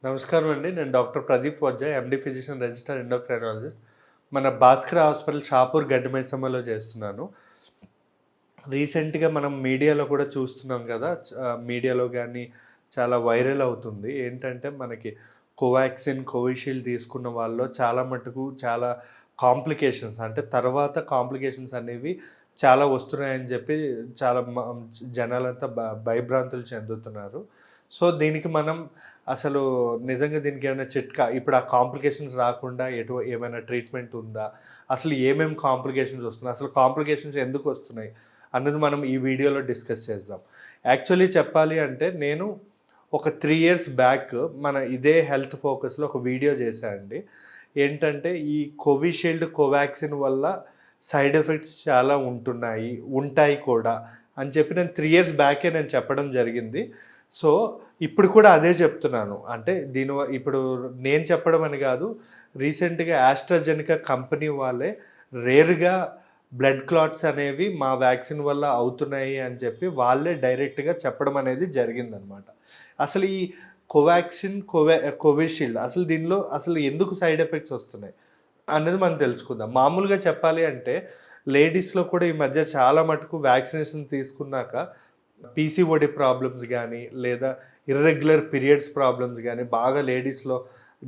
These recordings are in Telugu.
నమస్కారం అండి. నేను డాక్టర్ ప్రదీప్ వజ్జా, ఎండి ఫిజిషియన్, రిజిస్టర్డ్ ఎండోక్రైనాలజిస్ట్. మన భాస్కర్ హాస్పిటల్ షాపూర్ గడ్డిమైసమ్మలో చేస్తున్నాను. రీసెంట్‌గా మనం మీడియాలో కూడా చూస్తున్నాం కదా! మీడియాలో గానీ చాలా వైరల్ అవుతుంది. ఏంటంటే మనకి కోవాక్సిన్, కోవిషీల్డ్ తీసుకున్న వాళ్ళలో చాలా మటుకు చాలా కాంప్లికేషన్స్ అంటే తర్వాత కాంప్లికేషన్స్ అనేవి చాలా వస్తున్నాయని చెప్పి చాలా జనాలంతా భయభ్రాంతులు చెందుతున్నారు. సో, దీనికి మనం అసలు నిజంగా దీనికి ఏమైనా చిట్కా ఇప్పుడు ఆ కాంప్లికేషన్స్ రాకుండా ఏమైనా ట్రీట్మెంట్ ఉందా? అసలు ఏమేం కాంప్లికేషన్స్ వస్తున్నాయి? అసలు కాంప్లికేషన్స్ ఎందుకు వస్తున్నాయి? అన్నది మనం ఈ వీడియోలో డిస్కస్ చేద్దాం. యాక్చువల్లీ చెప్పాలి అంటే నేను ఒక 3 ఇయర్స్ బ్యాక్ మన ఇదే హెల్త్ ఫోకస్‌లో ఒక వీడియో చేశా అండి. ఏంటంటే ఈ కోవిషీల్డ్, కోవాక్సిన్ వల్ల సైడ్ ఎఫెక్ట్స్ చాలా ఉంటాయి కూడా అని చెప్పి నేను 3 ఇయర్స్ బ్యాకే నేను చెప్పడం జరిగింది. సో, ఇప్పుడు కూడా అదే చెప్తున్నాను. అంటే ఇప్పుడు నేను చెప్పడం అని కాదు. రీసెంట్‌గా ఆస్ట్రాజెనెకా కంపెనీ వాళ్ళే రేర్‌గా బ్లడ్ క్లాట్స్ అనేవి మా వ్యాక్సిన్ వల్ల అవుతున్నాయి అని చెప్పి వాళ్ళే డైరెక్ట్‌గా చెప్పడం అనేది జరిగిందనమాట. అసలు ఈ కోవాక్సిన్, కోవిషీల్డ్ అసలు దీనిలో అసలు ఎందుకు సైడ్ ఎఫెక్ట్స్ వస్తున్నాయి అనేది మనం తెలుసుకుందాం. మామూలుగా చెప్పాలి అంటే లేడీస్‌లో కూడా ఈ మధ్య చాలా మటుకు వ్యాక్సినేషన్ తీసుకున్నాక పీసీఓడి ప్రాబ్లమ్స్ గానీ, లేదా ఇర్రెగ్యులర్ పీరియడ్స్ ప్రాబ్లమ్స్ గానీ, బాగా లేడీస్‌లో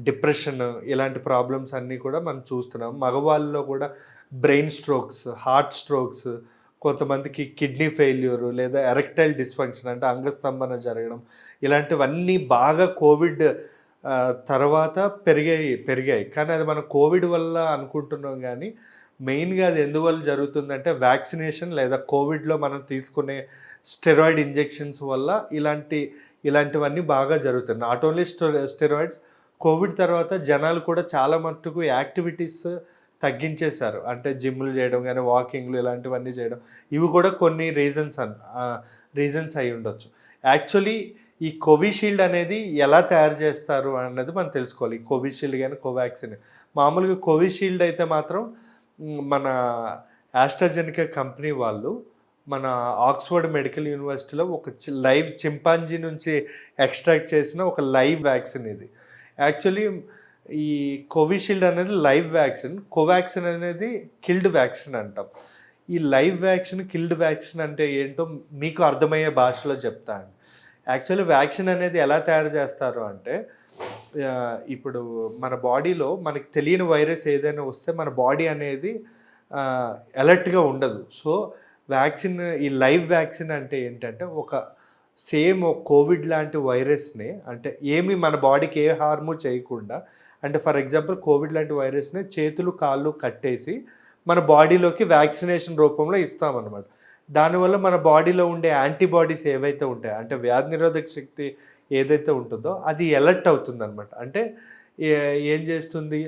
డిప్రెషన్ ఇలాంటి ప్రాబ్లమ్స్ అన్నీ కూడా మనం చూస్తున్నాం. మగవాళ్ళలో కూడా బ్రెయిన్ స్ట్రోక్స్, హార్ట్ స్ట్రోక్స్, కొంతమందికి కిడ్నీ ఫెయిల్యూరు లేదా ఎరెక్టైల్ డిస్‌ఫంక్షన్ అంటే అంగస్తంభన జరగడం, ఇలాంటివన్నీ బాగా కోవిడ్ తర్వాత పెరిగాయి. కానీ అది మనం కోవిడ్ వల్ల అనుకుంటున్నాం గానీ, మెయిన్‌గా అది ఎందువల్ల జరుగుతుందంటే వ్యాక్సినేషన్ లేదా కోవిడ్‌లో మనం తీసుకునే స్టెరాయిడ్ ఇంజెక్షన్స్ వల్ల ఇలాంటివన్నీ బాగా జరుగుతాయి. నాట్ ఓన్లీ స్టెరాయిడ్స్, కోవిడ్ తర్వాత జనాలు కూడా చాలా మట్టుకు యాక్టివిటీస్ తగ్గించేశారు. అంటే జిమ్‌లు చేయడం గానీ, వాకింగ్‌లు ఇలాంటివన్నీ చేయడం. ఇవి కూడా కొన్ని రీజన్స్ అయ్యుండొచ్చు. యాక్చువల్లీ ఈ కోవిషీల్డ్ అనేది ఎలా తయారు చేస్తారు అన్నది మనం తెలుసుకోవాలి. ఈ కోవిషీల్డ్ గానీ, కోవాక్సిన్. మామూలుగా కోవిషీల్డ్ అయితే మాత్రం మన ఆస్ట్రాజెనెకా కంపెనీ వాళ్ళు మన ఆక్స్ఫర్డ్ మెడికల్ యూనివర్సిటీలో ఒక లైవ్ చింపాంజీ నుంచి ఎక్స్ట్రాక్ట్ చేసిన ఒక లైవ్ వ్యాక్సిన్ ఇది. యాక్చువల్లీ ఈ కోవిషీల్డ్ అనేది లైవ్ వ్యాక్సిన్, కోవాక్సిన్ అనేది కిల్డ్ వ్యాక్సిన్ అంటాం. ఈ లైవ్ వ్యాక్సిన్, కిల్డ్ వ్యాక్సిన్ అంటే ఏంటో మీకు అర్థమయ్యే భాషలో చెప్తాను. యాక్చువల్లీ వ్యాక్సిన్ అనేది ఎలా తయారు చేస్తారు అంటే ఇప్పుడు మన బాడీలో మనకి తెలియని వైరస్ ఏదైనా వస్తే మన బాడీ అనేది అలర్ట్గా ఉండదు. సో వ్యాక్సిన్, ఈ లైవ్ వ్యాక్సిన్ అంటే ఏంటంటే సేమ్ కోవిడ్ లాంటి వైరస్ని అంటే మన బాడీకి ఏ హార్ము చేయకుండా, అంటే ఫర్ ఎగ్జాంపుల్ కోవిడ్ లాంటి వైరస్ని చేతులు కాళ్ళు కట్టేసి మన బాడీలోకి వ్యాక్సినేషన్ రూపంలో ఇస్తామన్నమాట. దానివల్ల మన బాడీలో ఉండే యాంటీబాడీస్ ఏవైతే ఉంటాయో అంటే వ్యాధి నిరోధక శక్తి ఏదైతే ఉంటుందో అది అలర్ట్ అవుతుందన్నమాట. అంటే ఏం చేస్తుంది,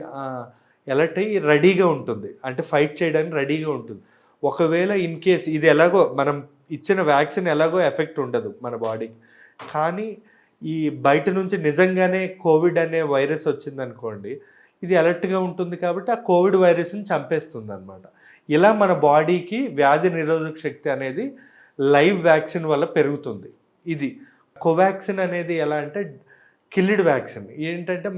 అలర్ట్ అయ్యి రెడీగా ఉంటుంది. అంటే ఫైట్ చేయడానికి రెడీగా ఉంటుంది. ఒకవేళ ఇన్ కేస్ ఇది ఎలాగో మనం ఇచ్చిన వ్యాక్సిన్ ఎలాగో ఎఫెక్ట్ ఉండదు మన బాడీకి. కానీ ఈ బయట నుంచి నిజంగానే కోవిడ్ అనే వైరస్ వచ్చిందనుకోండి, ఇది అలర్ట్గా ఉంటుంది కాబట్టి ఆ కోవిడ్ వైరస్ని చంపేస్తుందన్నమాట. ఇలా మన బాడీకి వ్యాధి నిరోధక శక్తి అనేది లైవ్ వ్యాక్సిన్ వల్ల పెరుగుతుంది. ఇది కోవాక్సిన్ అనేది ఎలా అంటే కిల్డ్ వ్యాక్సిన్. ఏంటంటే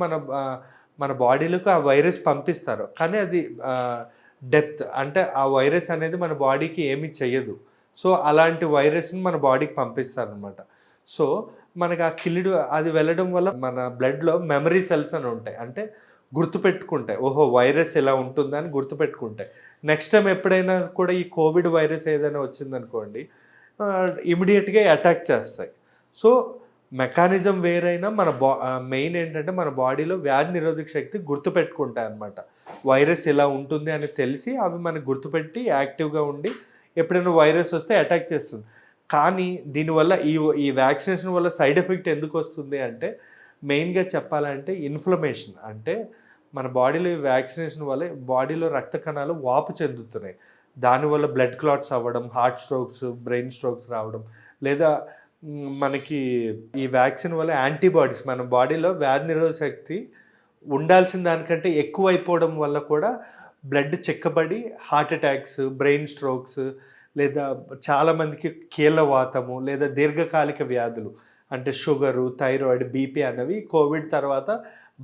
మన బాడీలోకి ఆ వైరస్ పంపిస్తారు. కానీ అది డెత్ అంటే ఆ వైరస్ అనేది మన బాడీకి ఏమీ చెయ్యదు. సో అలాంటి వైరస్ని మన బాడీకి పంపిస్తారనమాట. సో మనకు ఆ అది వెళ్ళడం వల్ల మన బ్లడ్లో మెమరీ సెల్స్ అని ఉంటాయి. అంటే గుర్తుపెట్టుకుంటాయి, ఓహో వైరస్ ఇలా ఉంటుందని గుర్తుపెట్టుకుంటాయి. నెక్స్ట్ టైం ఎప్పుడైనా కూడా ఈ కోవిడ్ వైరస్ ఏదైనా వచ్చిందనుకోండి, ఇమీడియట్గా అటాక్ చేస్తాయి. సో మెకానిజం వేరైనా మెయిన్ ఏంటంటే మన బాడీలో వ్యాధి నిరోధక శక్తి గుర్తుపెట్టుకుంటాయి అన్నమాట. వైరస్ ఇలా ఉంటుంది అని తెలిసి అవి మనకు గుర్తుపెట్టి యాక్టివ్గా ఉండి ఎప్పుడైనా వైరస్ వస్తే అటాక్ చేస్తుంది. కానీ దీనివల్ల ఈ వ్యాక్సినేషన్ వల్ల సైడ్ ఎఫెక్ట్ ఎందుకు వస్తుంది అంటే మెయిన్గా చెప్పాలంటే ఇన్ఫ్లమేషన్. అంటే మన బాడీలో ఈ వ్యాక్సినేషన్ వల్ల బాడీలో రక్త కణాలు వాపు చెందుతున్నాయి. దానివల్ల బ్లడ్ క్లాట్స్ అవ్వడం, హార్ట్ స్ట్రోక్స్, బ్రెయిన్ స్ట్రోక్స్ రావడం, లేదా మనకి ఈ వ్యాక్సిన్ వల్ల యాంటీబాడీస్ మన బాడీలో వ్యాధి నిరోధక శక్తి ఉండాల్సిన దానికంటే ఎక్కువ అయిపోవడం వల్ల కూడా బ్లడ్ చిక్కబడి హార్ట్ అటాక్స్, బ్రెయిన్ స్ట్రోక్స్, లేదా చాలామందికి కీళ్ళ వాతము లేదా దీర్ఘకాలిక వ్యాధులు అంటే షుగరు, థైరాయిడ్, బీపీ అనేవి కోవిడ్ తర్వాత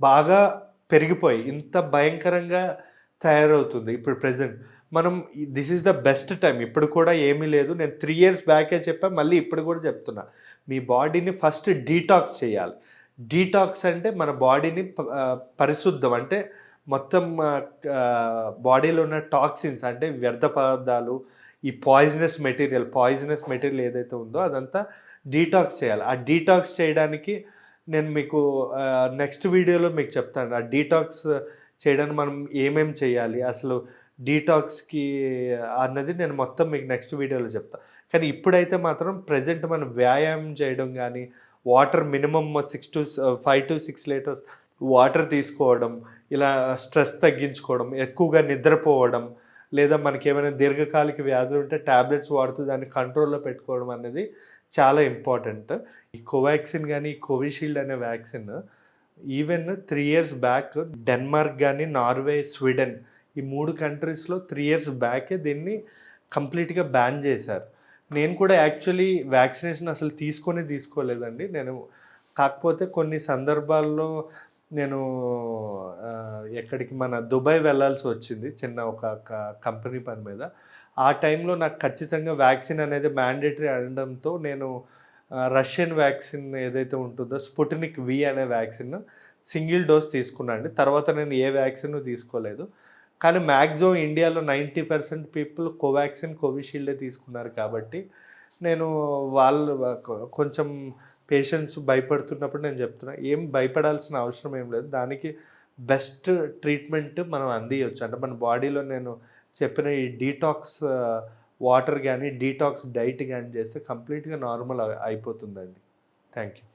బాగా పెరిగిపోయి ఇంత భయంకరంగా తయారవుతుంది ఇప్పుడు ప్రెజెంట్. మనం this is the best time. ఇప్పుడు కూడా ఏమీ లేదు. నేను 3 ఇయర్స్ బ్యాకే చెప్పా, మళ్ళీ ఇప్పుడు కూడా చెప్తున్నా. మీ బాడీని ఫస్ట్ డీటాక్స్ చేయాలి. డీటాక్స్ అంటే మన బాడీని పరిశుద్ధం అంటే మొత్తం బాడీలో ఉన్న టాక్సిన్స్ అంటే వ్యర్థ పదార్థాలు, ఈ పాయిజనస్ మెటీరియల్ ఏదైతే ఉందో అదంతా డీటాక్స్ చేయాలి. ఆ డీటాక్స్ చేయడానికి నేను మీకు నెక్స్ట్ వీడియోలో మీకు చెప్తాను. ఆ డీటాక్స్ చేయడానికి మనం ఏమేమి చేయాలి, అసలు డీటాక్స్కి అన్నది నేను మొత్తం మీకు నెక్స్ట్ వీడియోలో చెప్తాను. కానీ ఇప్పుడైతే మాత్రం ప్రజెంట్ మనం వ్యాయామం చేయడం కానీ, water minimum 5 to 6 litres water తీసుకోవడం, ఇలా స్ట్రెస్ తగ్గించుకోవడం, ఎక్కువగా నిద్రపోవడం, లేదా మనకి ఏమైనా దీర్ఘకాలిక వ్యాధులు ఉంటే ట్యాబ్లెట్స్ వాడుతూ దాన్ని కంట్రోల్లో పెట్టుకోవడం అనేది చాలా ఇంపార్టెంట్. ఈ కోవాక్సిన్ కానీ కోవిషీల్డ్ అనే vaccine even 3 years back Denmark కానీ, నార్వే, స్వీడన్ ఈ 3 కంట్రీస్లో 3 ఇయర్స్ బ్యాకే దీన్ని కంప్లీట్గా బ్యాన్ చేశారు. నేను కూడా యాక్చువల్లీ వ్యాక్సినేషన్ అసలు తీసుకోలేదండి. కాకపోతే కొన్ని సందర్భాల్లో నేను ఎక్కడికి మన దుబాయ్ వెళ్ళాల్సి వచ్చింది చిన్న ఒక కంపెనీ పని మీద. ఆ టైంలో నాకు ఖచ్చితంగా వ్యాక్సిన్ అనేది మ్యాండేటరీ అనడంతో నేను రష్యన్ వ్యాక్సిన్ ఏదైతే ఉంటుందో స్పుట్నిక్ వి అనే వ్యాక్సిన్ సింగిల్ డోస్ తీసుకున్నాను అండి. తర్వాత నేను ఏ వ్యాక్సిన్ తీసుకోలేదు. కానీ మ్యాక్సిమం ఇండియాలో 90% పీపుల్ కోవాక్సిన్, కోవిషీల్డే తీసుకున్నారు కాబట్టి నేను కొంచెం పేషెంట్స్ భయపడుతున్నప్పుడు నేను చెప్తున్నా, ఏం భయపడాల్సిన అవసరం ఏం లేదు. దానికి బెస్ట్ ట్రీట్మెంట్ మనం అందియచ్చు. అంటే మన బాడీలో నేను చెప్పిన ఈ డీటాక్స్ వాటర్ కానీ, డీటాక్స్ డైట్ కానీ చేస్తే కంప్లీట్గా నార్మల్ అయిపోతుందండి. Thank you.